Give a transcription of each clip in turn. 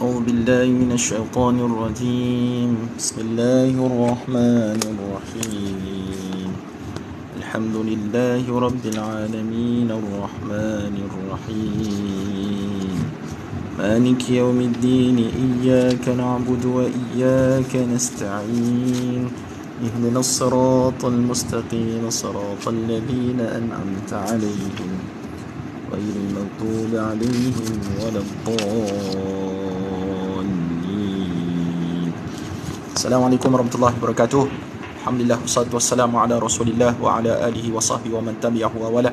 أعوذ بالله من الشيطان الرجيم. بسم الله الرحمن الرحيم. الحمد لله رب العالمين الرحمن الرحيم مالك يوم الدين إياك نعبد وإياك نستعين اهدنا الصراط المستقيم صراط الذين أنعمت عليهم غير المغضوب عليهم ولا الضالين. Assalamualaikum warahmatullahi wabarakatuh. Alhamdulillah wassalatu wassalamu ala Rasulillah wa ala alihi wa sahbihi wa man tabi'ahu wa wala.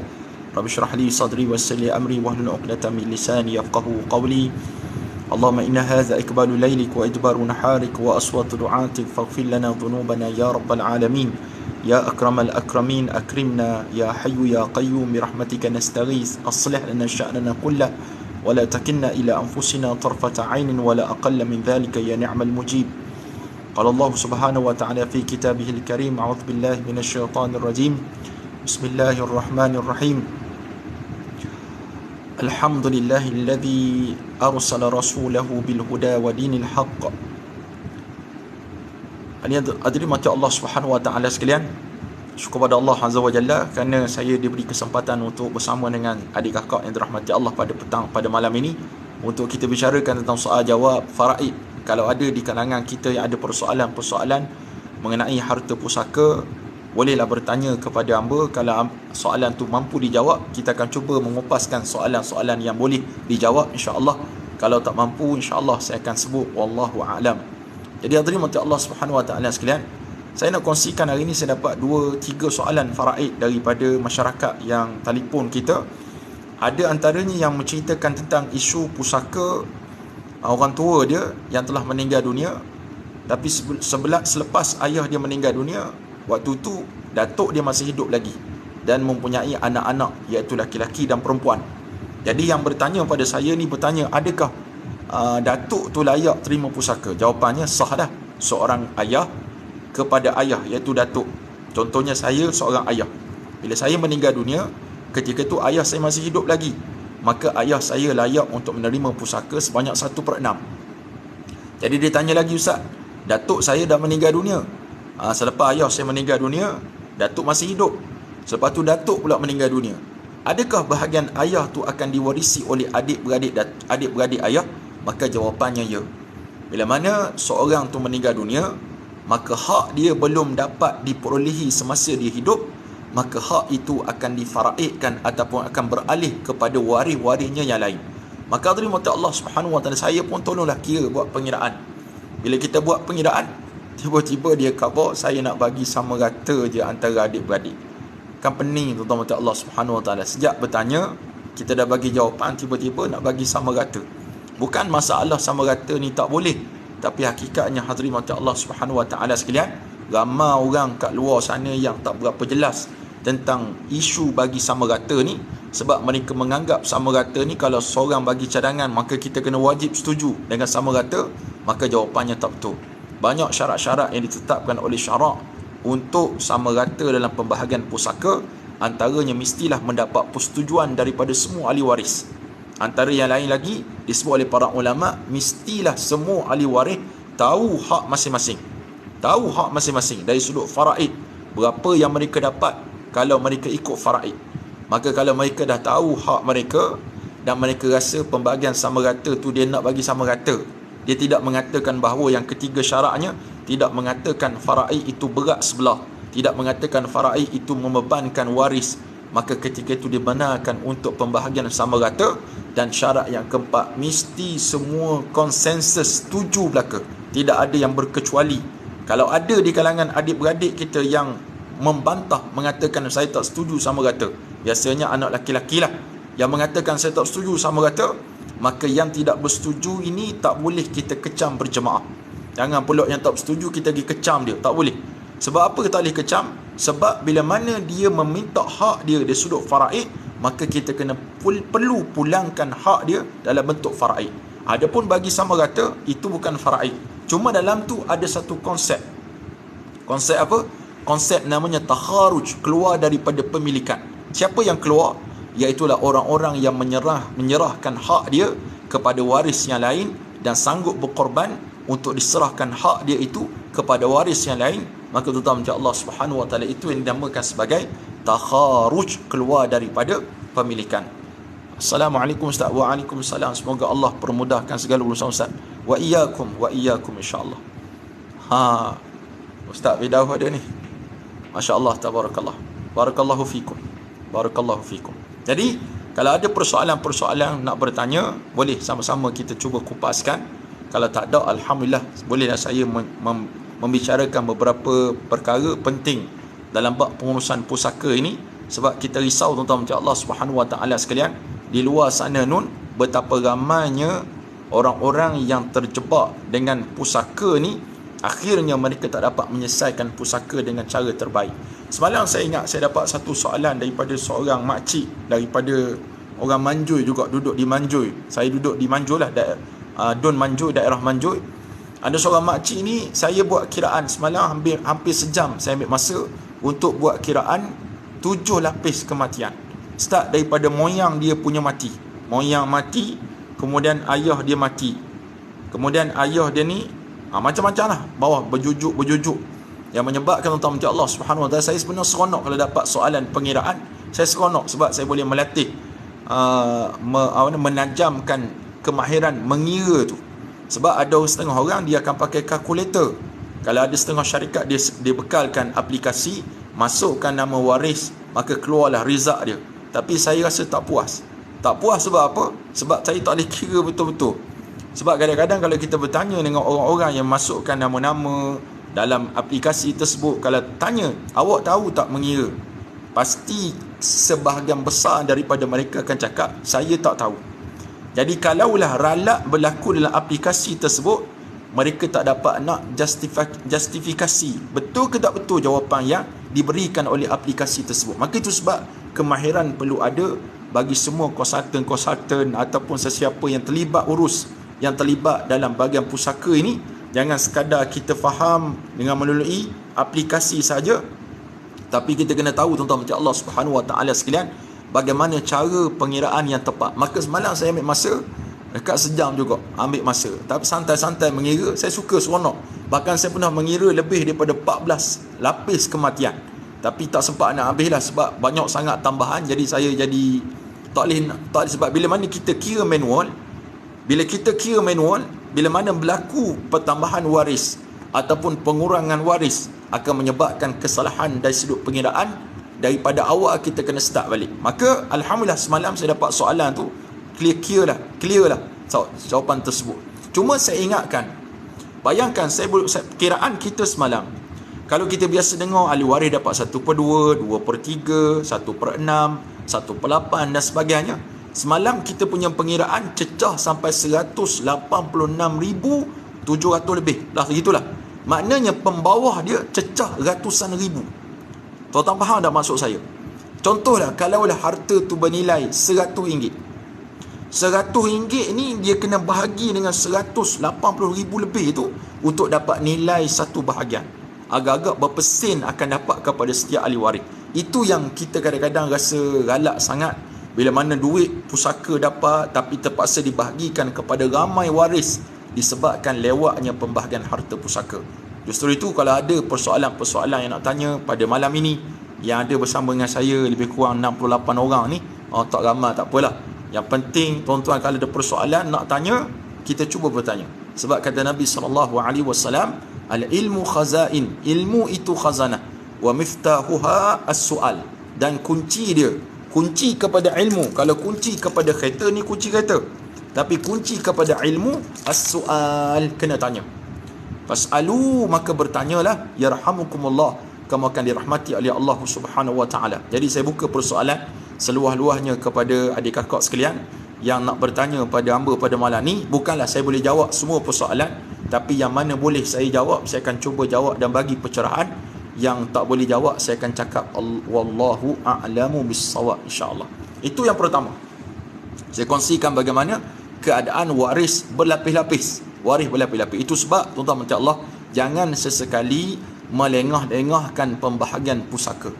Rabbi shrah li sadri wa yassir li amri wahlul 'uqdatam min lisani yafqahu qawli. Allahumma inna hadha ikbalu laylik wa idbaru naharik wa aswatu du'atik faghfir lana dhunubana ya rabbal alamin. Ya akramal akramin akrimna ya hayyu ya qayyum birahmatika nastaghis aslih lana sya'nana kullah wa la takilna ila anfusina tarfata 'ainin wa la aqalla min dhalika ya ni'mal mujib. Qala Allah subhanahu wa ta'ala fi kitabihil karim a'udzu billahi minasy syaithanir rajim. Bismillahirrahmanirrahim. Alhamdulillahilladzi arsala rasulahu bil huda wa dinil haqq. Hadirin Allah Subhanahu wa taala sekalian, syukur pada Allah Azza wa Jalla kerana saya diberi kesempatan untuk bersama dengan adik kakak yang dirahmati Allah pada malam ini untuk kita bicarakan tentang soal jawab faraid. Kalau ada di kalangan kita yang ada persoalan-persoalan mengenai harta pusaka, bolehlah bertanya kepada hamba. Kalau soalan tu mampu dijawab, kita akan cuba mengupaskan soalan-soalan yang boleh dijawab insya-Allah. Kalau tak mampu, insya-Allah saya akan sebut wallahu a'lam. Jadi hadirin mati Allah Subhanahu wa taala sekalian, saya nak kongsikan hari ini saya dapat 2-3 soalan faraid daripada masyarakat yang telefon kita. Ada antaranya yang menceritakan tentang isu pusaka orang tua dia yang telah meninggal dunia, tapi selepas ayah dia meninggal dunia, waktu tu datuk dia masih hidup lagi dan mempunyai anak-anak iaitu laki-laki dan perempuan. Jadi yang bertanya pada saya ni bertanya, adakah datuk tu layak terima pusaka? Jawapannya sah dah. Seorang ayah kepada ayah iaitu datuk. Contohnya saya seorang ayah. Bila saya meninggal dunia, ketika tu ayah saya masih hidup lagi, maka ayah saya layak untuk menerima pusaka sebanyak 1/6. Jadi dia tanya lagi, Ustaz, datuk saya dah meninggal dunia. Selepas ayah saya meninggal dunia, datuk masih hidup. Selepas tu datuk pula meninggal dunia. Adakah bahagian ayah tu akan diwarisi oleh adik-beradik ayah? Maka jawapannya ya. Bila mana seorang tu meninggal dunia, maka hak dia belum dapat diperolehi semasa dia hidup, maka hak itu akan difaraidkan ataupun akan beralih kepada waris-warisnya yang lain. Maka terima kasih Allah Subhanahu wa taala, saya pun tolonglah kira buat pengiraan. Bila kita buat pengiraan, tiba-tiba dia khabar saya nak bagi sama rata je antara adik-beradik. Kan pening tuan-tuan Allah Subhanahu wa taala. Sejak bertanya, kita dah bagi jawapan, tiba-tiba nak bagi sama rata. Bukan masalah sama rata ni tak boleh, tapi hakikatnya hadirin mati Allah Subhanahu wa taala sekalian, ramai orang kat luar sana yang tak berapa jelas tentang isu bagi sama rata ni, sebab mereka menganggap sama rata ni kalau seorang bagi cadangan maka kita kena wajib setuju dengan sama rata. Maka jawapannya tak betul. Banyak syarat-syarat yang ditetapkan oleh syarak untuk sama rata dalam pembahagian pusaka. Antaranya mestilah mendapat persetujuan daripada semua ahli waris. Antara yang lain lagi disebut oleh para ulama, mestilah semua ahli waris tahu hak masing-masing. Tahu hak masing-masing dari sudut faraid, berapa yang mereka dapat kalau mereka ikut faraid. Maka kalau mereka dah tahu hak mereka dan mereka rasa pembahagian sama rata tu dia nak bagi sama rata, dia tidak mengatakan bahawa yang ketiga syaratnya, tidak mengatakan faraid itu berat sebelah, tidak mengatakan faraid itu membebankan waris, maka ketika itu dibenarkan untuk pembahagian sama rata. Dan syarat yang keempat, mesti semua konsensus setuju belaka, tidak ada yang berkecuali. Kalau ada di kalangan adik-beradik kita yang membantah, mengatakan saya tak setuju sama rata, biasanya anak laki-laki lah yang mengatakan saya tak setuju sama rata, maka yang tidak bersetuju ini tak boleh kita kecam berjemaah. Jangan pula yang tak bersetuju kita pergi kecam dia, tak boleh. Sebab apa tak boleh kecam? Sebab bila mana dia meminta hak dia dari sudut faraid, maka kita kena perlu pulangkan hak dia dalam bentuk faraid. Adapun bagi sama rata, itu bukan faraid. Cuma dalam tu ada satu konsep. Konsep apa? Konsep namanya takharuj, keluar daripada pemilikan. Siapa yang keluar? Iaitulah orang-orang yang menyerahkan hak dia kepada waris yang lain dan sanggup berkorban untuk diserahkan hak dia itu kepada waris yang lain, maka tuan-tuan macam Allah Subhanahu Wa Taala itu yang dinamakan sebagai takharuj, keluar daripada pemilikan. Assalamualaikum Ustaz. Waalaikumsalam. Semoga Allah permudahkan segala urusan Ustaz. Wa iyyakum insya-Allah. Ustaz Fidaus ada ni. Masya-Allah, tabarakallah. Barakallahu fikum. Barakallahu fikum. Jadi, kalau ada persoalan-persoalan nak bertanya, boleh sama-sama kita cuba kupaskan. Kalau tak ada, alhamdulillah, bolehlah saya membicarakan beberapa perkara penting dalam bab pengurusan pusaka ini, sebab kita risau tuan-tuan macam Allah Subhanahu Wa Taala sekalian, di luar sana nun betapa ramainya orang-orang yang terjebak dengan pusaka ni, akhirnya mereka tak dapat menyelesaikan pusaka dengan cara terbaik. Semalam saya ingat saya dapat satu soalan daripada seorang makcik daripada orang Manjoy juga, duduk di Manjoy. Saya duduk di Manjoy lah, Don Manjoy, daerah Manjoy. Ada seorang makcik ni, saya buat kiraan semalam hampir sejam saya ambil masa untuk buat kiraan 7 lapis kematian. Start daripada moyang dia punya mati. Moyang mati, kemudian ayah dia mati. Kemudian ayah dia ni macam-macam lah, bawah berjujuk. Yang menyebabkan tuan-tuan macam Allah Subhanahu Wa Taala, saya sebenarnya seronok kalau dapat soalan pengiraan. Saya seronok sebab saya boleh melatih menajamkan kemahiran mengira tu. Sebab ada setengah orang dia akan pakai kalkulator. Kalau ada setengah syarikat dia bekalkan aplikasi, masukkan nama waris, maka keluarlah result dia. Tapi saya rasa tak puas. Tak puas sebab apa? Sebab saya tak boleh kira betul-betul. Sebab kadang-kadang kalau kita bertanya dengan orang-orang yang masukkan nama-nama dalam aplikasi tersebut, kalau tanya, awak tahu tak mengira? Pasti sebahagian besar daripada mereka akan cakap, saya tak tahu. Jadi kalaulah ralak berlaku dalam aplikasi tersebut, mereka tak dapat nak justifikasi betul ke tak betul jawapan yang diberikan oleh aplikasi tersebut. Maka itu sebab kemahiran perlu ada bagi semua konsultan ataupun sesiapa yang terlibat dalam bahagian pusaka ini. Jangan sekadar kita faham dengan melalui aplikasi saja, tapi kita kena tahu tuan-tuan macam Allah Subhanahu Wa Taala sekalian, bagaimana cara pengiraan yang tepat. Maka semalam saya ambil masa dekat sejam juga, ambil masa. Tapi santai-santai mengira, saya suka, seronok. Bahkan saya pernah mengira lebih daripada 14 lapis kematian. Tapi tak sempat nak habis lah sebab banyak sangat tambahan. Jadi saya tak boleh sebab bila mana kita kira manual, bila mana berlaku pertambahan waris ataupun pengurangan waris akan menyebabkan kesalahan dari sudut pengiraan. Daripada awal kita kena start balik. Maka alhamdulillah semalam saya dapat soalan tu clear lah jawapan tersebut. Cuma saya ingatkan, bayangkan kiraan kita semalam, kalau kita biasa dengar ahli waris dapat 1/2, 2/3, 1/6, 1/8 dan sebagainya. Semalam kita punya pengiraan cecah sampai 186,700 lebih lah, segitulah. Maknanya pembawah dia cecah ratusan ribu. Tuan-tuan faham tak maksud saya? Contohlah, kalaulah harta tu bernilai RM100, RM100 ni dia kena bahagi dengan 180,000 lebih tu untuk dapat nilai satu bahagian. Agak-agak berapa sen akan dapat kepada setiap ahli waris. Itu yang kita kadang-kadang rasa galak sangat, bila mana duit pusaka dapat tapi terpaksa dibahagikan kepada ramai waris disebabkan lewatnya pembahagian harta pusaka. Justru itu kalau ada persoalan-persoalan yang nak tanya pada malam ini, yang ada bersama dengan saya lebih kurang 68 orang ni, tak ramai tak apalah. Yang penting tuan-tuan kalau ada persoalan nak tanya, kita cuba bertanya. Sebab kata Nabi SAW, al-ilmu khazain, ilmu itu khazanah, wa miftahuha as-su'al. Dan kunci kepada ilmu, kalau kunci kepada kereta ni kunci kereta, tapi kunci kepada ilmu as-su'al, kena tanya. Fas'alu, maka bertanyalah, yarhamukumullah, kamu akan dirahmati oleh Allah Subhanahu Wa Taala. Jadi saya buka persoalan seluas-luasnya kepada adik kakak sekalian yang nak bertanya pada hamba pada malam ni. Bukanlah saya boleh jawab semua persoalan, tapi yang mana boleh saya jawab, saya akan cuba jawab dan bagi pencerahan. Yang tak boleh jawab, saya akan cakap wallahu a'lamu bis-shawab, insya-Allah. Itu yang pertama. Saya kongsikan bagaimana keadaan waris berlapis-lapis. Itu sebab tuan-tuan macam Allah, jangan sesekali melengah-lengahkan pembahagian pusaka.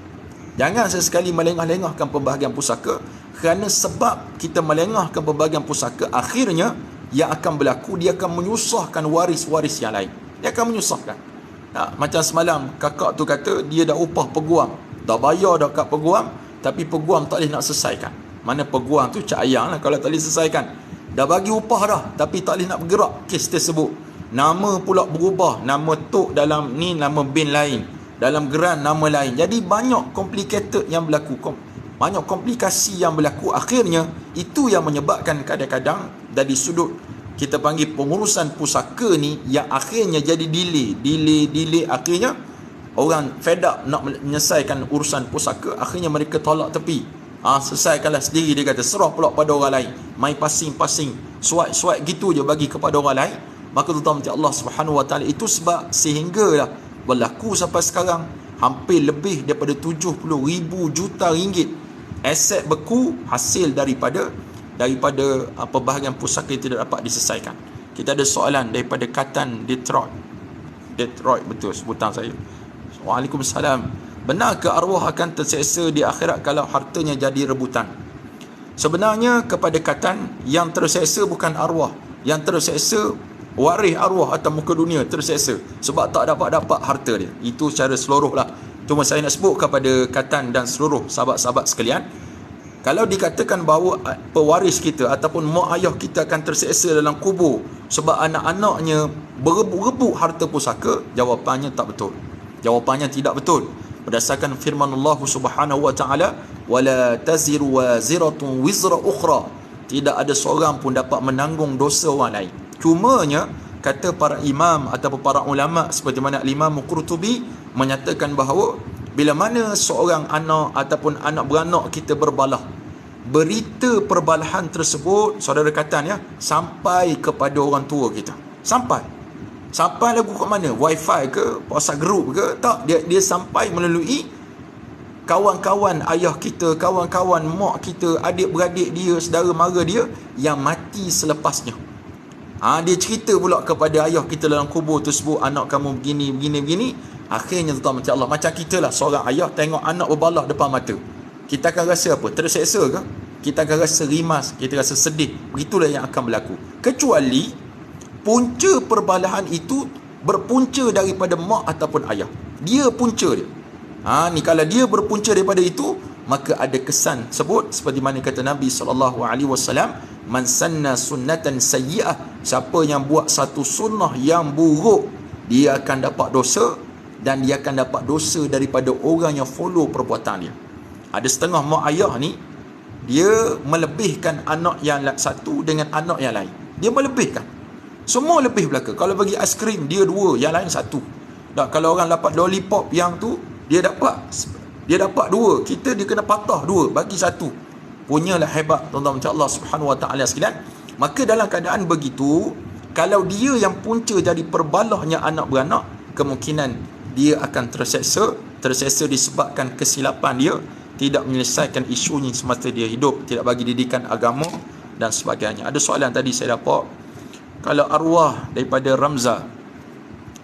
Jangan sesekali melengah-lengahkan pembahagian pusaka, kerana sebab kita melengahkan pembahagian pusaka, akhirnya yang akan berlaku, dia akan menyusahkan waris-waris yang lain. Dia akan menyusahkan. Macam semalam kakak tu kata dia dah upah peguam, dah bayar dah kat peguam, tapi peguam tak boleh nak selesaikan. Mana peguam tu cak ayang lah kalau tak boleh selesaikan. Dah bagi upah dah, tapi tak boleh nak bergerak kes tersebut. Nama pula berubah, nama tok dalam ni nama bin lain, dalam geran nama lain. Jadi banyak complicated yang berlaku, banyak komplikasi yang berlaku. Akhirnya itu yang menyebabkan kadang-kadang dari sudut kita panggil pengurusan pusaka ni, yang akhirnya jadi delay. Akhirnya orang fed up nak menyelesaikan urusan pusaka, akhirnya mereka tolak tepi. Selesaikanlah sendiri, dia kata, serah pula pada orang lain, main passing, swipe gitu je bagi kepada orang lain. Maka tuan-tuan Allah Subhanahu Wa Taala, itu sebab sehinggalah berlaku sampai sekarang hampir lebih daripada 70,000 juta ringgit aset beku hasil daripada bahagian pusaka yang tidak dapat diselesaikan. Kita ada soalan daripada Katan Detroit, betul sebutan saya. Waalaikumsalam. Benar ke arwah akan terseksa di akhirat kalau hartanya jadi rebutan? Sebenarnya kepada Katan, yang terseksa bukan arwah, yang terseksa waris arwah atau muka dunia terseksa sebab tak dapat harta dia. Itu secara seluruh lah. Cuma saya nak sebut kepada Katan dan seluruh sahabat-sahabat sekalian, kalau dikatakan bahawa pewaris kita ataupun mak ayah kita akan terseksa dalam kubur sebab anak-anaknya berebut harta pusaka, jawapannya tak betul. Jawapannya tidak betul. Berdasarkan firman Allah Subhanahu Wa Taala, wala taziru waziratun wizra ukhra, tidak ada seorang pun dapat menanggung dosa orang lain. Cumanya kata para imam ataupun para ulama seperti mana Imam Qurtubi menyatakan bahawa bila mana seorang anak ataupun anak beranak kita berbalah, berita perbalahan tersebut, saudara Katan ya, sampai kepada orang tua kita. Sampai lagu kat mana? Wifi ke? WhatsApp group ke? Tak, dia sampai melalui kawan-kawan ayah kita, kawan-kawan mak kita, adik-beradik dia, saudara mara dia yang mati selepasnya. Dia cerita pula kepada ayah kita dalam kubur tersebut, anak kamu begini. Akhirnya tuan-tuan macam Allah, macam kita lah, seorang ayah tengok anak berbalah depan mata, kita akan rasa apa? Terseksa ke? Kita akan rasa rimas, kita rasa sedih. Begitulah yang akan berlaku. Kecuali punca perbalahan itu berpunca daripada mak ataupun ayah. Dia punca dia. Ni kalau dia berpunca daripada itu, maka ada kesan sebut seperti mana kata Nabi SAW, man sanna sunnatan sayyi'ah, siapa yang buat satu sunnah yang buruk, dia akan dapat dosa, dan dia akan dapat dosa daripada orang yang follow perbuatan dia. Ada setengah mak ayah ni, dia melebihkan anak yang satu dengan anak yang lain. Dia melebihkan. Semua lebih belaka. Kalau bagi aiskrim, dia 2, yang lain 1. Dan kalau orang dapat lollipop yang tu, dia dapat 2, kita dia kena patah 2, bagi 1. Punyalah hebat tuan-tuan macam Allah Subhanahu Wa Taala sekalian. Maka dalam keadaan begitu, kalau dia yang punca jadi perbalahnya anak beranak, kemungkinan dia akan terseksa disebabkan kesilapan dia, tidak menyelesaikan isunya semasa dia hidup, tidak bagi didikan agama dan sebagainya. Ada soalan tadi saya dapat, kalau arwah daripada Ramza,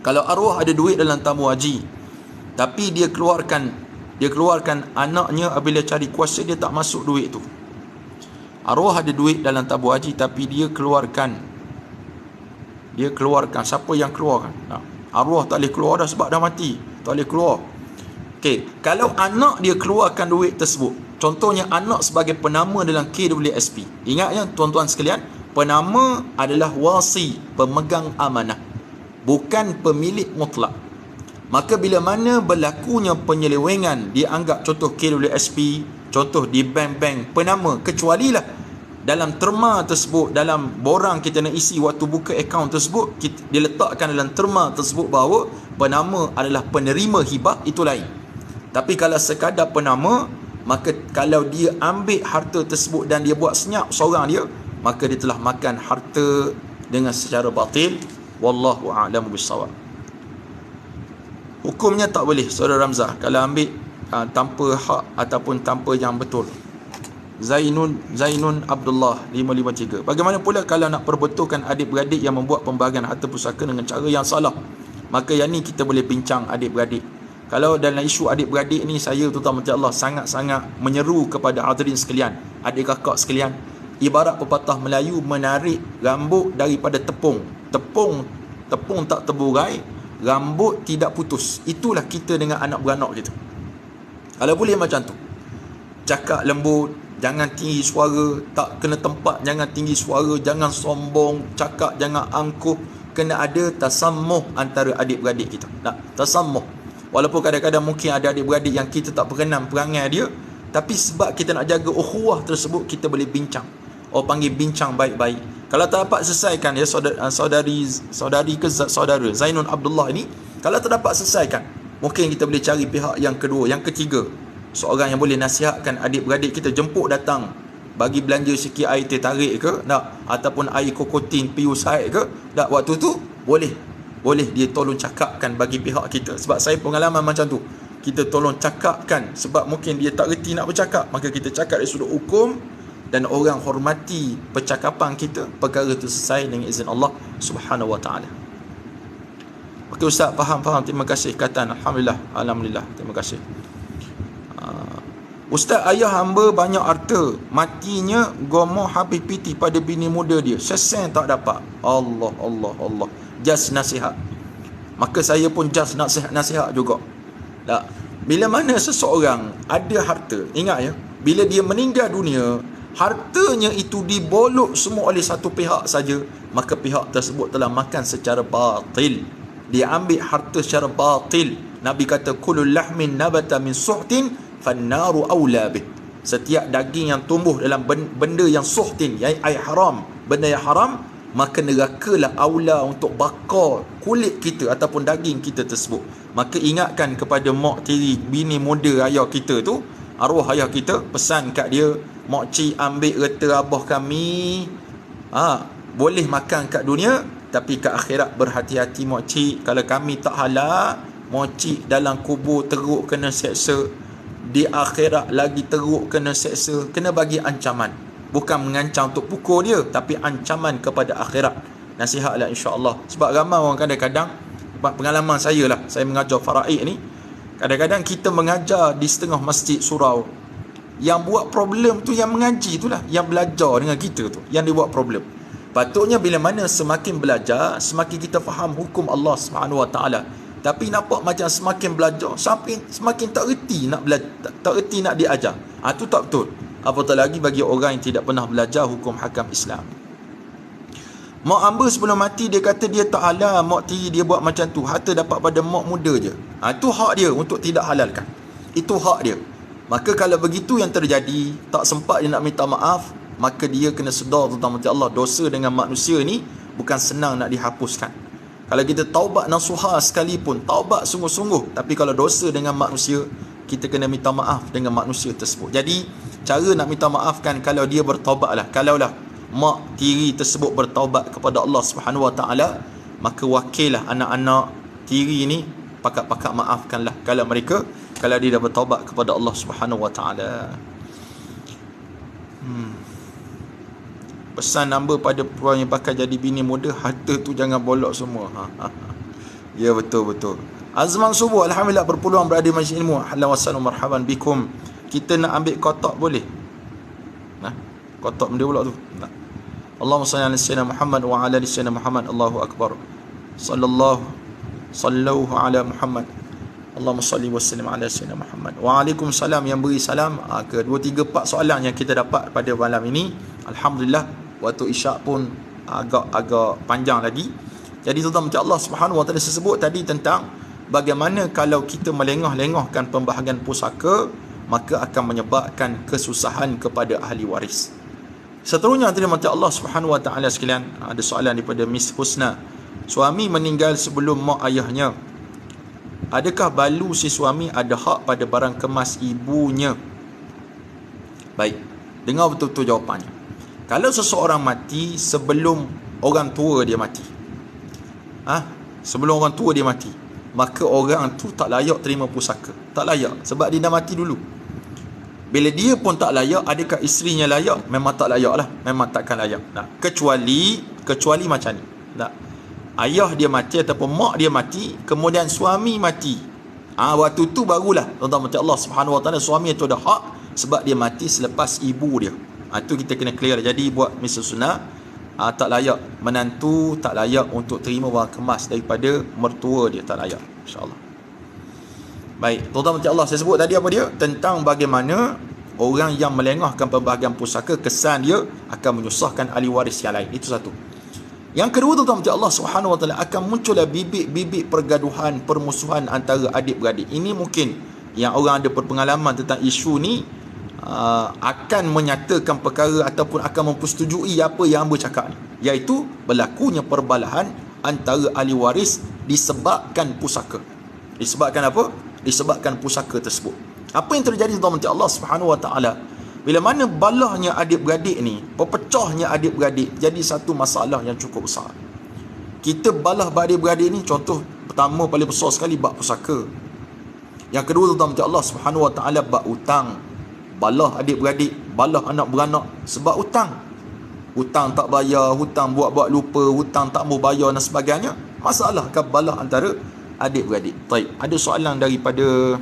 kalau arwah ada duit dalam tabung haji, tapi dia keluarkan anaknya apabila cari kuasa, dia tak masuk duit tu. Arwah ada duit dalam tabung haji, tapi dia keluarkan, siapa yang keluarkan? Arwah tak boleh keluar dah sebab dah mati, tak boleh keluar. Okey, kalau anak dia keluarkan duit tersebut, contohnya anak sebagai penama dalam KWSP. Ingatnya tuan-tuan sekalian, penama adalah wasi, pemegang amanah, bukan pemilik mutlak. Maka bila mana berlakunya penyelewengan, dianggap contoh KWSP, contoh di bank-bank penama, kecualilah dalam terma tersebut, dalam borang kita nak isi waktu buka akaun tersebut, dia letakkan dalam terma tersebut bahawa penama adalah penerima hibah, itu lain. Tapi kalau sekadar penama, maka kalau dia ambil harta tersebut dan dia buat senyap seorang dia, maka dia telah makan harta dengan secara batil. Wallahu a'lamu bissawab. Hukumnya tak boleh, saudara Ramzah, kalau ambil tanpa hak ataupun tanpa yang betul. Zainun Abdullah 553. Bagaimana pula kalau nak perbetulkan adik-beradik yang membuat pembahagian harta pusaka dengan cara yang salah? Maka yang ni kita boleh bincang adik-beradik. Kalau dalam isu adik-beradik ni, saya tuan-tuan Allah sangat-sangat menyeru kepada hadirin sekalian, adik kakak sekalian, Ibarat pepatah Melayu menarik rambut daripada tepung. Tepung tak terburai, rambut tidak putus. Itulah kita dengan anak beranak kita. Kalau boleh macam tu, cakap lembut, jangan tinggi suara, tak kena tempat, jangan tinggi suara, jangan sombong, cakap jangan angkuh. Kena ada tasammuh antara adik-beradik kita. Tasammuh. Walaupun kadang-kadang mungkin ada adik-beradik yang kita tak berkenan perangai dia, tapi sebab kita nak jaga ukhuwah tersebut, kita boleh bincang. Orang panggil bincang baik-baik. Kalau tak dapat selesaikan, ya saudari ke saudara Zainun Abdullah ini, kalau tak dapat selesaikan, mungkin kita boleh cari pihak yang kedua, yang ketiga, seorang yang boleh nasihatkan adik-beradik kita, jemput datang, bagi belanja sikit air teh tarik ke, ataupun air kokotin pius haid ke, waktu tu boleh dia tolong cakapkan bagi pihak kita. Sebab saya pengalaman macam tu, kita tolong cakapkan, sebab mungkin dia tak reti nak bercakap, maka kita cakap dari sudut hukum, dan orang hormati percakapan kita, perkara itu selesai dengan izin Allah Subhanahu wa ta'ala. Okey Ustaz, faham. Terima kasih katan. Alhamdulillah. Terima kasih. Ustaz, ayah hamba banyak harta, matinya gomoh habis piti pada bini muda dia, sesen tak dapat. Allah. Just nasihat. Maka saya pun just nasihat juga. Bila mana seseorang ada harta, ingat ya, bila dia meninggal dunia, hartanya itu dibolok semua oleh satu pihak saja, maka pihak tersebut telah makan secara batil. Dia ambil harta secara batil. Nabi kata, kullu lahmin nabata min suhtin fannaru awla bih. Setiap daging yang tumbuh dalam benda yang suhtin, yang haram, benda yang haram, maka nerakalah aula untuk bakar kulit kita ataupun daging kita tersebut. Maka ingatkan kepada mak tiri, bini muda ayah kita tu, arwah ayah kita, pesan kat dia, mak cik ambil reta abah kami, boleh makan kat dunia, tapi kat akhirat berhati-hati mak cik. Kalau kami tak halal, mak cik dalam kubur teruk kena seksa, di akhirat lagi teruk kena seksa. Kena bagi ancaman, bukan mengancam untuk pukul dia, tapi ancaman kepada akhirat. Nasihatlah insya-Allah. Sebab ramai orang kadang-kadang, pengalaman saya lah, saya mengajar faraid ni, kadang-kadang kita mengajar di setengah masjid surau, yang buat problem tu yang mengaji tu lah, yang belajar dengan kita tu, yang dia buat problem. Patutnya bila mana semakin belajar, semakin kita faham hukum Allah Subhanahu Wa Taala. Tapi nampak macam semakin belajar, semakin tak reti nak belajar, tak reti nak diajar. Itu tak betul. Apatah lagi bagi orang yang tidak pernah belajar hukum hakam Islam. Mak hamba sebelum mati dia kata dia tak halal mak tiri dia buat macam tu, harta dapat pada mak muda je. Itu hak dia untuk tidak halalkan. Itu hak dia. Maka kalau begitu yang terjadi, tak sempat dia nak minta maaf, maka dia kena sedar tentang mati Allah. Dosa dengan manusia ni bukan senang nak dihapuskan. Kalau kita taubat nasuha sekalipun, taubat sungguh-sungguh, tapi kalau dosa dengan manusia, kita kena minta maaf dengan manusia tersebut. Jadi cara nak minta maafkan, kalau dia bertaubatlah, kalaulah mak tiri tersebut bertaubat kepada Allah Subhanahu Wa Taala, maka wakillah anak-anak tiri ni, pakat-pakat maafkanlah kalau dia dah bertaubat kepada Allah Subhanahu Wa Taala. Pesan number pada perempuan yang bakal jadi bini muda, harta tu jangan bolok semua. Ya, betul. Azman subuh, alhamdulillah berpeluang berada di majlis ilmu. Ahlan wa sahlan marhaban bikum. Kita nak ambil kotak boleh? Kotak benda pula tu. Allahumma salli ala sayyidina Muhammad wa ala ali sayyidina Muhammad. Allahu akbar. Sallallahu ala Muhammad. Allahumma salli wa sallim ala sayyidina Muhammad. Waalaikumsalam yang beri salam. Ke 2, 3, 4 soalan yang kita dapat pada malam ini. Alhamdulillah, waktu isyak pun agak panjang lagi. Jadi tuan-tuan macam Allah Subhanahu Wa Taala sebut tadi tentang bagaimana kalau kita melengah-lengahkan pembahagian pusaka, maka akan menyebabkan kesusahan kepada ahli waris. Seterusnya terima kasih Allah Subhanahu Wa Taala sekalian. Ada soalan daripada Miss Husna. Suami meninggal sebelum mak ayahnya. Adakah balu si suami ada hak pada barang kemas ibunya? Baik, dengar betul-betul jawapannya. Kalau seseorang mati sebelum orang tua dia mati, sebelum orang tua dia mati, maka orang tu tak layak terima pusaka. Tak layak, sebab dia dah mati dulu. Bila dia pun tak layak, adakah isterinya layak? Memang tak layak lah, memang takkan layak. Kecuali macam ni. Ayah dia mati ataupun mak dia mati, kemudian suami mati. Waktu tu barulah tuan-tuan macam Allah Subhanahu Wa Taala, suami itu ada hak sebab dia mati selepas ibu dia. Itu kita kena clear. Jadi buat Mr. Sunnah, tak layak menantu, tak layak untuk terima wang kemas daripada mertua dia, tak layak, insyaAllah. Baik, tuan-tuan Allah, saya sebut tadi apa dia? Tentang bagaimana orang yang melengahkan pembahagian pusaka, kesan dia akan menyusahkan ahli waris yang lain. Itu satu. Yang kedua, tuan-tuan Allah Subhanahu Wa Taala, akan muncullah bibit-bibit pergaduhan, permusuhan antara adik-beradik. Ini mungkin yang orang ada berpengalaman tentang isu ni, akan menyatakan perkara ataupun akan mempersetujui apa yang hamba cakap ni, iaitu berlakunya perbalahan antara ahli waris disebabkan pusaka. Disebabkan apa? Disebabkan pusaka tersebut. Apa yang terjadi tuan-tuan Allah Subhanahu Wa Taala, bila mana balahnya adik-beradik ni, perpecahnya adik-beradik jadi satu masalah yang cukup besar. Kita balah adik-beradik ni, contoh pertama paling besar sekali bab pusaka. Yang kedua tuan-tuan Allah Subhanahu Wa Taala bab utang. Balah adik-beradik, balah anak beranak sebab utang. Hutang tak bayar, hutang buat-buat lupa, hutang tak mau bayar dan sebagainya. Masalah kan balah antara adik-beradik. Baik, ada soalan daripada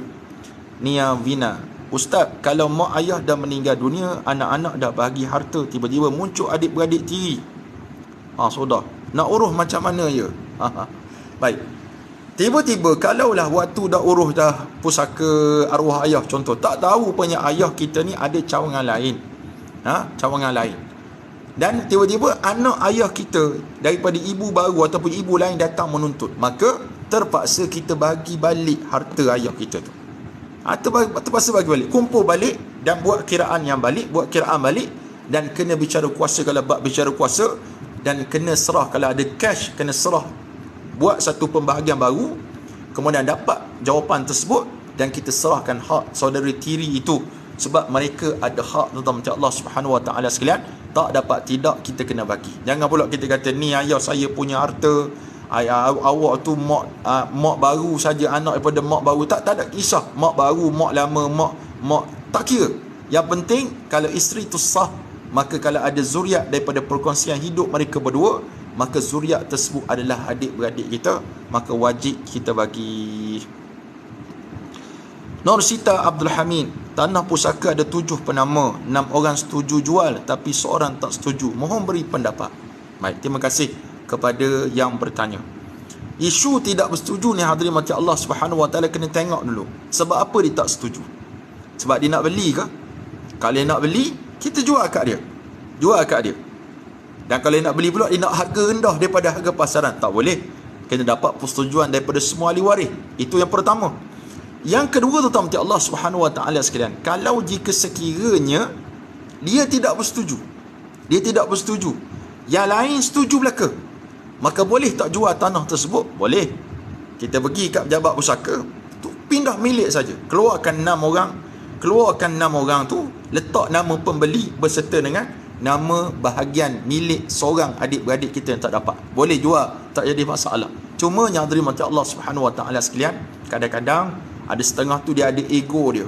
Nia Vina. Ustaz, kalau mak ayah dah meninggal dunia, anak-anak dah bagi harta, tiba-tiba muncul adik-beradik tiri. Sudah. Nak urus macam mana ya? Baik. Tiba-tiba kalaulah waktu dah urus dah pusaka arwah ayah, contoh, tak tahu punya ayah kita ni ada cawangan lain. Cawangan lain. Dan tiba-tiba anak ayah kita daripada ibu baru ataupun ibu lain datang menuntut, maka terpaksa kita bagi balik harta ayah kita tu. Terpaksa bagi balik, kumpul balik dan buat kiraan balik, dan kena bicara kuasa kalau bab bicara kuasa, dan kena serah kalau ada cash, kena serah, buat satu pembahagian baru, kemudian dapat jawapan tersebut dan kita serahkan hak saudara tiri itu, sebab mereka ada hak tuan-tuan Allah Subhanahu Wa Taala sekalian. Tak dapat tidak, kita kena bagi. Jangan pula kita kata ni ayah saya punya harta, awak tu mak baru saja, anak daripada mak baru. Tak ada kisah mak baru, mak lama, mak tak kira. Yang penting kalau isteri tu sah, maka kalau ada zuriat daripada perkongsian hidup mereka berdua, maka zuriat tersebut adalah adik-beradik kita, maka wajib kita bagi. Norsita Abdul Hamid, tanah pusaka ada 7 penama, 6 orang setuju jual tapi seorang tak setuju, mohon beri pendapat. Baik, terima kasih kepada yang bertanya. Isu tidak bersetuju ni hadirin mati Allah Subhanahu Wa Taala kena tengok dulu. Sebab apa dia tak setuju? Sebab dia nak beli ke? Kalau dia nak beli, kita jual kat dia. Dan kalau dia nak beli pula, dia nak harga rendah daripada harga pasaran, tak boleh. Kena dapat persetujuan daripada semua ahli waris. Itu yang pertama. Yang kedua tuan-tuan Allah Subhanahu Wa Taala sekalian, kalau jika sekiranya dia tidak bersetuju, yang lain setuju belaka, maka boleh tak jual tanah tersebut? Boleh. Kita pergi kat pejabat pusaka tu, pindah milik saja, keluarkan 6 orang tu, letak nama pembeli berserta dengan nama bahagian milik seorang adik-beradik kita yang tak dapat. Boleh jual, tak jadi masalah. Cuma yang terima Allah Subhanahu Wa Taala sekalian, kadang-kadang ada setengah tu dia ada ego dia,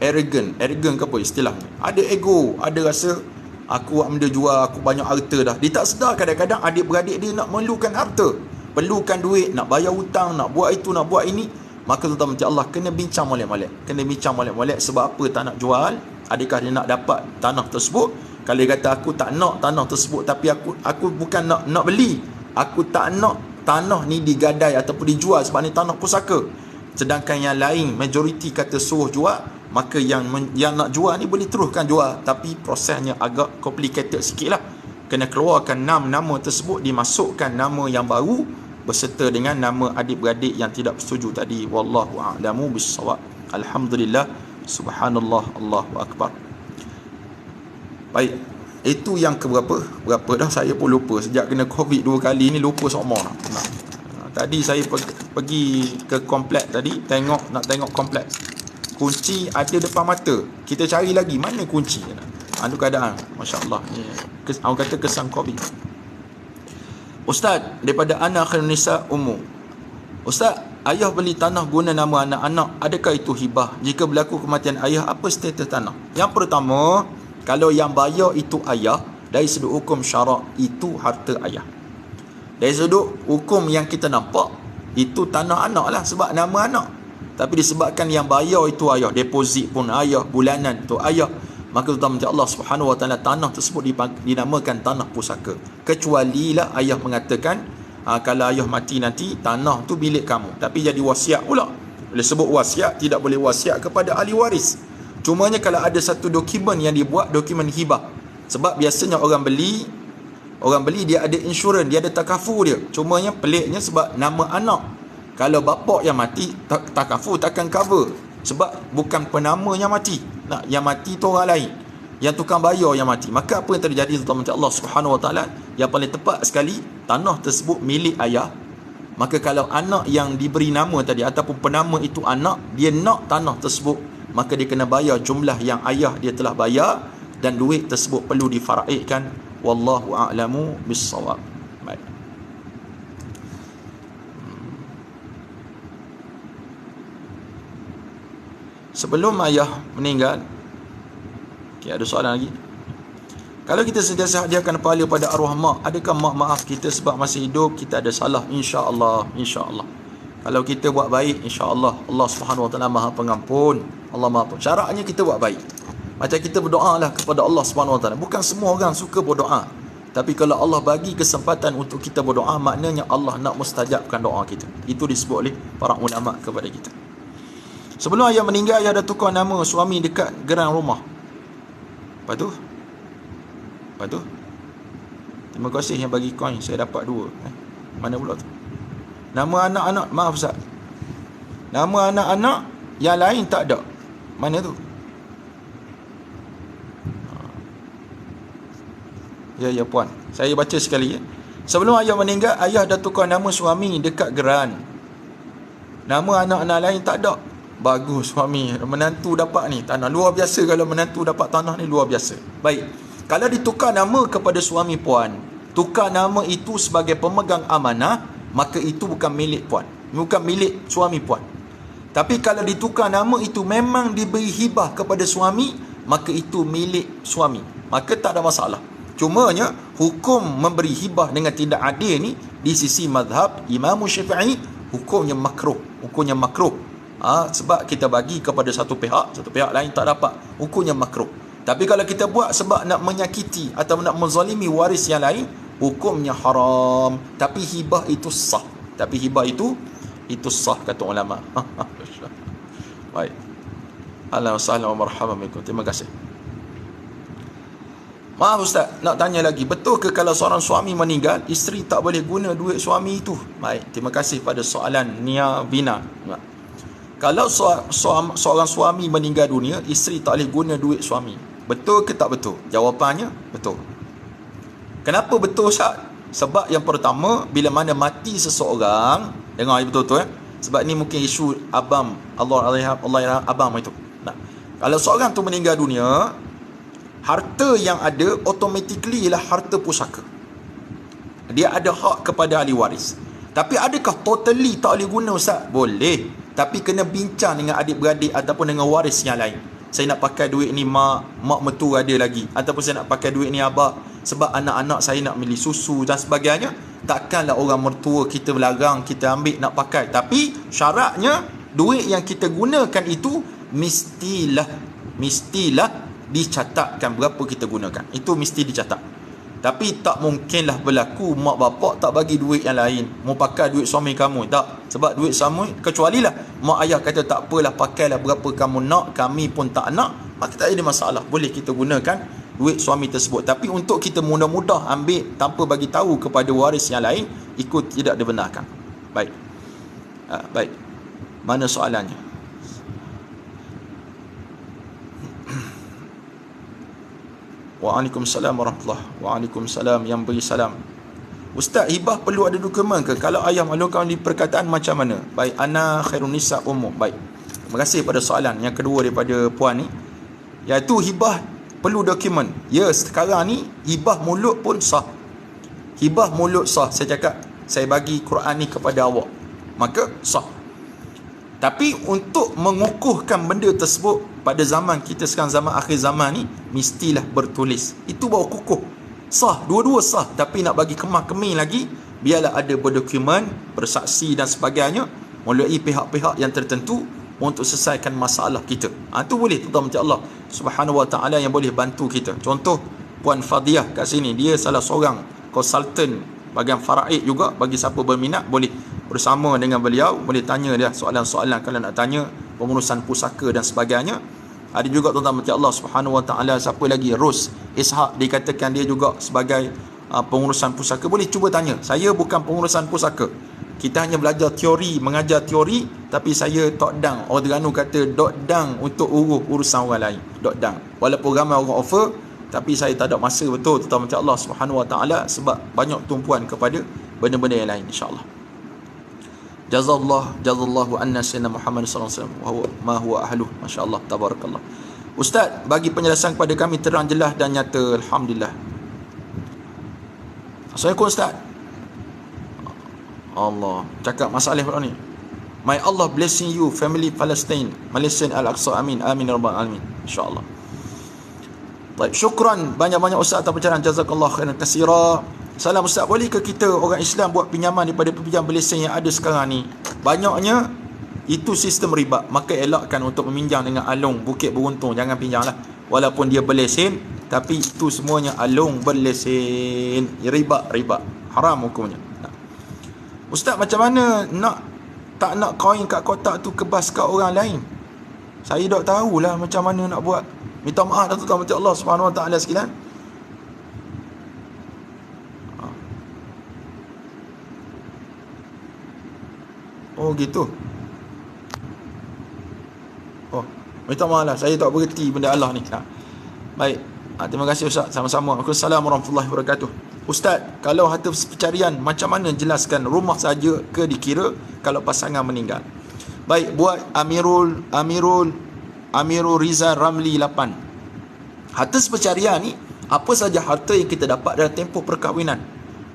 arrogant ke apa istilahnya, ada ego, ada rasa aku benda jual, aku banyak harta dah. Dia tak sedar kadang-kadang adik-beradik dia nak memerlukan harta, perlukan duit, nak bayar hutang, nak buat itu, nak buat ini. Maka tuan-tuan Allah kena bincang molek-molek, sebab apa tak nak jual? Adakah dia nak dapat tanah tersebut? Kalau dia kata aku tak nak tanah tersebut, tapi aku bukan nak beli, aku tak nak tanah ni digadai ataupun dijual sebab ni tanah pusaka. Sedangkan yang lain majoriti kata suruh jual, maka yang nak jual ni boleh teruskan jual, tapi prosesnya agak complicated sikit lah. Kena keluarkan 6 nama tersebut, dimasukkan nama yang baru berserta dengan nama adik-beradik yang tidak bersetuju tadi. Wallahu a'lamu bissawab. Alhamdulillah, subhanallah, Allahu akbar. Baik, itu yang keberapa? Berapa dah saya pun lupa. Sejak kena Covid 2 kali ni lupa semua. Tadi saya pergi ke kompleks tadi, nak tengok kompleks. Kunci ada depan mata. Kita cari lagi mana kunci. Itu keadaan. Masya-Allah. Orang kata kesan Covid. Ustaz, daripada Ana Khairunisa Ummu. Ustaz, ayah beli tanah guna nama anak-anak, adakah itu hibah? Jika berlaku kematian ayah, apa status tanah? Yang pertama, kalau yang bayar itu ayah, dari sudut hukum syarak itu harta ayah. Dari sudut hukum yang kita nampak, itu tanah anak lah sebab nama anak. Tapi disebabkan yang bayar itu ayah, deposit pun ayah, bulanan tu ayah, maka tuan-tuan Allah Subhanahu wa taala tanah tersebut dinamakan tanah pusaka. Kecualilah ayah mengatakan kalau ayah mati nanti tanah tu milik kamu, tapi jadi wasiat pula. Boleh sebut wasiat, tidak boleh wasiat kepada ahli waris. Cumanya kalau ada satu dokumen yang dibuat, dokumen hibah. Sebab biasanya orang beli dia ada insurans, dia ada takaful dia. Cumanya peliknya sebab nama anak. Kalau bapak yang mati, takaful takkan cover. Sebab bukan penama yang mati. Yang mati tu orang lain. Yang tukang bayar yang mati. Maka apa yang terjadi tuan-tuan Allah Subhanahu wa taala, yang paling tepat sekali, tanah tersebut milik ayah. Maka kalau anak yang diberi nama tadi ataupun penama itu anak, dia nak tanah tersebut, maka dia kena bayar jumlah yang ayah dia telah bayar, dan duit tersebut perlu difaraidkan. Wallahu a'lamu bis-shawab. Baik. Sebelum ayah meninggal, ada soalan lagi. Kalau kita sentiasa hadiahkan pahala pada arwah mak, adakah mak maaf kita sebab masih hidup kita ada salah? InsyaAllah. Kalau kita buat baik, insya-Allah Allah Subhanahu wa taala Maha Pengampun. Allah Maha Pengampun. Syaratnya kita buat baik. Macam kita berdoalah kepada Allah Subhanahu wa taala. Bukan semua orang suka berdoa. Tapi kalau Allah bagi kesempatan untuk kita berdoa, maknanya Allah nak mustajabkan doa kita. Itu disebut oleh para ulama kepada kita. Sebelum ayah meninggal, ayah dah tukar nama suami dekat geran rumah. Lepas tu terima kasih yang bagi koin, saya dapat 2. Mana pula tu? Nama anak-anak, maaf Ustaz, nama anak-anak yang lain tak ada. Mana tu? Ya puan, saya baca sekali ya. Sebelum ayah meninggal, ayah dah tukar nama suami dekat geran. Nama anak-anak lain tak ada. Bagus suami, menantu dapat ni tanah. Luar biasa kalau menantu dapat tanah ni, luar biasa. Baik. Kalau ditukar nama kepada suami puan, tukar nama itu sebagai pemegang amanah, maka itu bukan milik puan, bukan milik suami puan. Tapi kalau ditukar nama itu memang diberi hibah kepada suami, maka itu milik suami, maka tak ada masalah. Cumanya hukum memberi hibah dengan tidak adil ni di sisi mazhab Imam Syafi'i hukumnya makruh. Sebab kita bagi kepada satu pihak lain tak dapat, hukumnya makruh. Tapi kalau kita buat sebab nak menyakiti atau nak menzalimi waris yang lain, hukumnya haram. Tapi hibah itu sah. Itu sah kata ulama. Baik. Ahlan wa sahlan wa marhaban bikum. Terima kasih. Maaf Ustaz, nak tanya lagi. Betul ke kalau seorang suami meninggal, isteri tak boleh guna duit suami itu? Baik, terima kasih pada soalan Nia Vina. Kalau seorang suami meninggal dunia, isteri tak boleh guna duit suami. Betul ke tak betul? Jawapannya, betul. Kenapa betul Ustaz? Sebab yang pertama, bila mana mati seseorang, dengar betul-betul sebab ni mungkin isu abam, Allah abam itu. Kalau seorang tu meninggal dunia, harta yang ada automatically ialah harta pusaka. Dia ada hak kepada ahli waris. Tapi adakah totally tak boleh guna Ustaz? Boleh. Tapi kena bincang dengan adik-beradik ataupun dengan waris yang lain. Saya nak pakai duit ni mak mertua ada lagi. Ataupun saya nak pakai duit ni abah sebab anak-anak saya nak beli susu dan sebagainya. Takkanlah orang mertua kita larang kita ambil nak pakai. Tapi syaratnya duit yang kita gunakan itu mestilah dicatatkan berapa kita gunakan. Itu mesti dicatat. Tapi tak mungkinlah berlaku mak bapak tak bagi duit yang lain, mau pakai duit suami kamu. Tak. Sebab duit suami, kecualilah mak ayah kata tak apalah, pakailah berapa kamu nak, kami pun tak nak, maka tak ada masalah, boleh kita gunakan duit suami tersebut. Tapi untuk kita mudah-mudah ambil tanpa bagi tahu kepada waris yang lain, ikut tidak dibenarkan. Baik. Baik. Mana soalannya? Waalaikumsalam warahmatullahi. Waalaikumsalam yang beri salam. Ustaz, hibah perlu ada dokumen ke? Kalau ayah maklumkan di perkataan macam mana? Baik, ana khairun nisa umum. Baik. Terima kasih pada soalan yang kedua daripada puan ni. Iaitu hibah perlu dokumen. Ya, sekarang ni hibah mulut pun sah. Hibah mulut sah. Saya cakap, saya bagi Quran ni kepada awak, maka sah. Tapi untuk mengukuhkan benda tersebut pada zaman kita sekarang, zaman akhir zaman ni, mestilah bertulis. Itu baru kukuh. Sah, dua-dua sah. Tapi nak bagi kemah-kemih lagi, biarlah ada berdokumen, bersaksi dan sebagainya melalui pihak-pihak yang tertentu, untuk selesaikan masalah kita. Itu boleh tuan-tuan macam Allah Subhanahu wa taala yang boleh bantu kita. Contoh Puan Fadiyah kat sini, dia salah seorang konsultan bahagian faraid juga. Bagi siapa berminat boleh bersama dengan beliau, boleh tanya dia soalan-soalan kalau nak tanya pengurusan pusaka dan sebagainya. Ada juga tuan-tuan macam Allah Subhanahu wa taala, siapa lagi, Ros Ishak, dikatakan dia juga sebagai pengurusan pusaka. Boleh cuba tanya. Saya bukan pengurusan pusaka, kita hanya belajar teori, mengajar teori, tapi saya tok dang. Orang Terengganu kata dok dang untuk urusan orang lain. Dok dang. Walaupun ramai orang offer, tapi saya tak ada masa betul tuan-tuan macam Allah Subhanahu wa taala, sebab banyak tumpuan kepada benda-benda yang lain, insya-Allah. Jazallahu anna sayyidina Muhammad sallallahu alaihi wasallam wa huwa ma huwa ahluh. Masya-Allah, tabarakallah. Ustaz, bagi penjelasan kepada kami terang jelas dan nyata, alhamdulillah. Assalamualaikum Ustaz. Allah, cakap masalah pula ni. May Allah blessing you, family Palestine, Malaysian Al-Aqsa. Amin, amin ya rabbal alamin. Insya-Allah. Baik, syukran banyak-banyak Ustaz atas pencerahan. Jazakallah khairan katsira. Salam Ustaz, boleh ke kita orang Islam buat pinjaman daripada pinjam berlesen yang ada sekarang ni? Banyaknya itu sistem riba, maka elakkan untuk meminjam dengan alung bukit beruntung. Jangan pinjamlah walaupun dia berlesen, tapi itu semuanya alung berlesen, riba, haram hukumnya. Ustaz, macam mana tak nak koin kat kotak tu kebas kat orang lain? Saya tak tahulah macam mana nak buat. Minta maaf dah tuan-tuan macam Allah Subhanahu wa taala sekalian. Oh gitu. Oh, minta maaf lah, saya tak berhenti benda Allah ni. Baik. Terima kasih Ustaz. Sama-sama. Assalamualaikum warahmatullahi wabarakatuh. Ustaz, kalau harta pencarian macam mana jelaskan? Rumah saja ke dikira kalau pasangan meninggal? Baik, buat Amirul Rizal Ramli 8. Harta pencarian ni apa saja harta yang kita dapat dalam tempoh perkahwinan.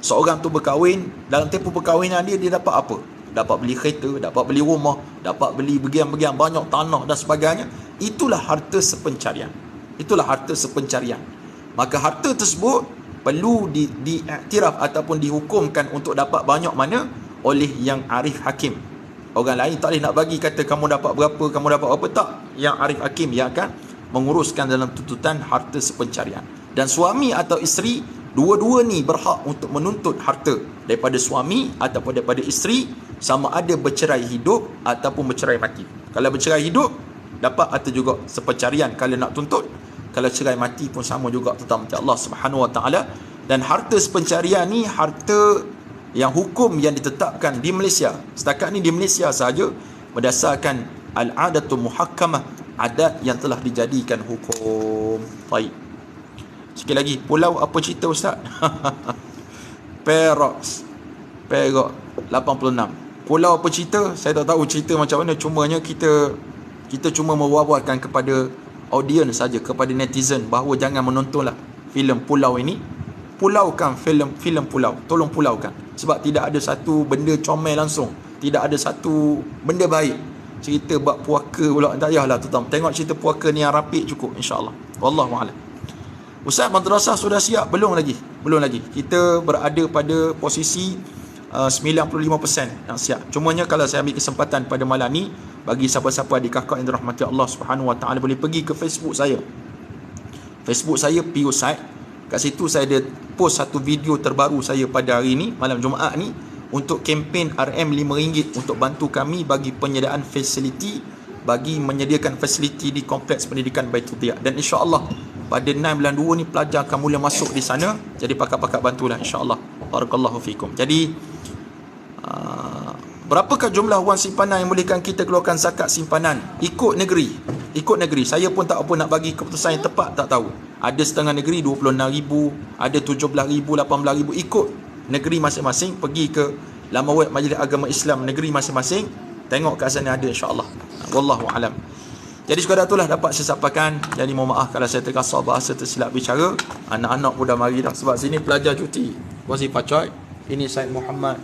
Seorang tu berkahwin, dalam tempoh perkahwinan dia dapat apa? Dapat beli kereta, dapat beli rumah, dapat beli bagian-bagian banyak tanah dan sebagainya. Itulah harta sepencarian. Itulah harta sepencarian. Maka harta tersebut perlu diiktiraf ataupun dihukumkan untuk dapat banyak mana oleh yang arif hakim. Orang lain tak boleh nak bagi kata kamu dapat berapa, kamu dapat berapa, tak. Yang arif hakim yang akan menguruskan dalam tuntutan harta sepencarian. Dan suami atau isteri, dua-dua ni berhak untuk menuntut harta daripada suami ataupun daripada isteri, sama ada bercerai hidup ataupun bercerai mati. Kalau bercerai hidup, dapat harta juga sepencarian kalau nak tuntut. Kalau cerai mati pun sama juga, tuan-tuan macam Allah Subhanahu wa taala. Dan harta sepencarian ni harta yang hukum yang ditetapkan di Malaysia. Setakat ni di Malaysia sahaja berdasarkan al-adatul muhakkamah, adat yang telah dijadikan hukum. Baik. Sikit lagi, pulau apa cerita Ustaz? Perak 86. Pulau apa cerita? Saya tak tahu cerita macam mana. Cumanya kita cuma mewawarkan kepada audiens saja, kepada netizen, bahawa jangan menontonlah filem pulau ini. Pulaukan filem pulau. Tolong pulaukan. Sebab tidak ada satu benda comel langsung. Tidak ada satu benda baik. Cerita bab puaka pula, tak payahlah tuan-tuan. Tengok cerita puaka ni yang rapid cukup, insya-Allah. Wallahu a'lam. Ustaz, madrasah sudah siap? Belum lagi. Kita berada pada posisi 95% yang siap. Cumanya kalau saya ambil kesempatan pada malam ni, bagi siapa-siapa adik kakak yang dirahmati Allah Subhanahu wa taala, boleh pergi ke Facebook saya. Facebook saya Pio Said. Kat situ saya ada post satu video terbaru saya pada hari ni, malam Jumaat ni, untuk kempen RM5 untuk bantu kami bagi penyediaan fasiliti, bagi menyediakan fasiliti di kompleks pendidikan Baitul Tiyak. Dan insya-Allah pada 6 bulan 2 ni pelajar akan mula masuk di sana. Jadi pakar-pakar bantulah, insya-Allah. Barakallahu fikum. Jadi berapakah jumlah wang simpanan yang bolehkan kita keluarkan zakat simpanan? Ikut negeri. Saya pun tak apa nak bagi keputusan yang tepat, tak tahu. Ada setengah negeri 26,000, ada 17,000, 18,000. Ikut negeri masing-masing. Pergi ke laman web Majlis Agama Islam negeri masing-masing, tengok kat sana ada, insya-Allah. Wallahu alam. Jadi sekadar itulah dapat saya sampaikan. Jadi mohon maaf kalau saya terkasar bahasa, tersilap bicara. Anak-anak pun dah mari dah, sebab sini pelajar cuti. Puan Sifat Coy, ini Said Muhammad,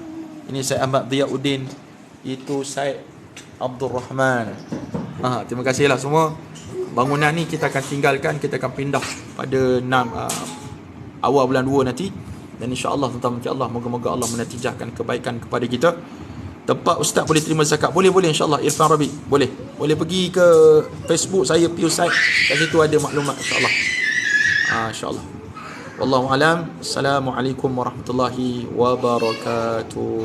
ini Said Ahmad Ziyauddin, itu Said Abdul Rahman. Terima kasihlah semua. Bangunan ni kita akan tinggalkan, kita akan pindah pada awal bulan 2 nanti. Dan insya-Allah tuan-tuan, insya-Allah moga-moga Allah menatijahkan kebaikan kepada kita. Tempat ustaz boleh terima zakat. Boleh insya-Allah. Irfan Rabi. Boleh pergi ke Facebook saya, Pius Said. Kat situ ada maklumat insya-Allah. Insya-Allah. Wallahu alam. Assalamualaikum warahmatullahi wabarakatuh.